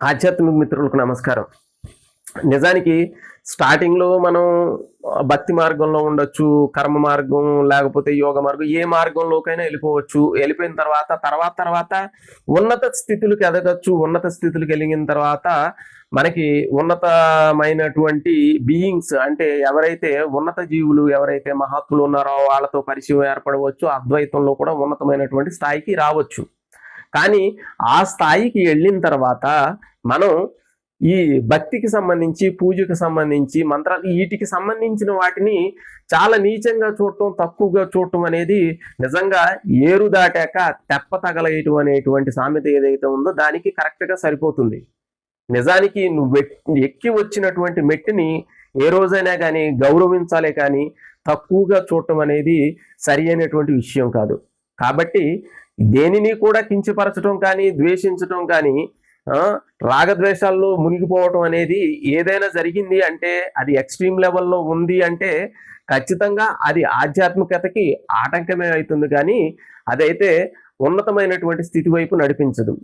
ఆధ్యాత్మిక మిత్రులకు నమస్కారం. నిజానికి స్టార్టింగ్‌లో మనం భక్తి మార్గంలో ఉండొచ్చు, కర్మ మార్గం లేకపోతే యోగ మార్గం ఏ మార్గంలోకైనా వెళ్ళిపోవచ్చు. వెళ్ళిపోయిన తర్వాత ఉన్నత స్థితులకు ఎదగొచ్చు. ఉన్నత స్థితులకు ఎదిగిన తర్వాత మనకి ఉన్నతమైనటువంటి బీయింగ్స్ అంటే ఎవరైతే ఉన్నత జీవులు ఎవరైతే మహాత్ములు ఉన్నారో వాళ్ళతో పరిచయం ఏర్పడవచ్చు. అద్వైతంలో కూడా ఉన్నతమైనటువంటి స్థాయికి రావచ్చు. కానీ ఆ స్థాయికి వెళ్ళిన తర్వాత మనం ఈ భక్తికి సంబంధించి పూజకి సంబంధించి మంత్రాలు వీటికి సంబంధించిన వాటిని చాలా నీచంగా చూడటం తక్కువగా చూడటం అనేది నిజంగా ఏరు దాటాక తెప్ప తగలేయటం అనేటువంటి సామెత ఏదైతే ఉందో దానికి కరెక్ట్గా సరిపోతుంది. నిజానికి నువ్వు ఎక్కి వచ్చినటువంటి మెట్టిని ఏ రోజైనా కానీ గౌరవించాలే కానీ తక్కువగా చూడటం అనేది సరి అయినటువంటి విషయం కాదు. కాబట్టి దేనిని కూడా కించపరచడం కానీ ద్వేషించడం కానీ రాగద్వేషాల్లో మునిగిపోవటం అనేది ఏదైనా జరిగింది అంటే అది ఎక్స్ట్రీమ్ లెవెల్లో ఉంది అంటే ఖచ్చితంగా అది ఆధ్యాత్మికతకి ఆటంకమే అవుతుంది కానీ అదైతే ఉన్నతమైనటువంటి స్థితి వైపు నడిపించదు.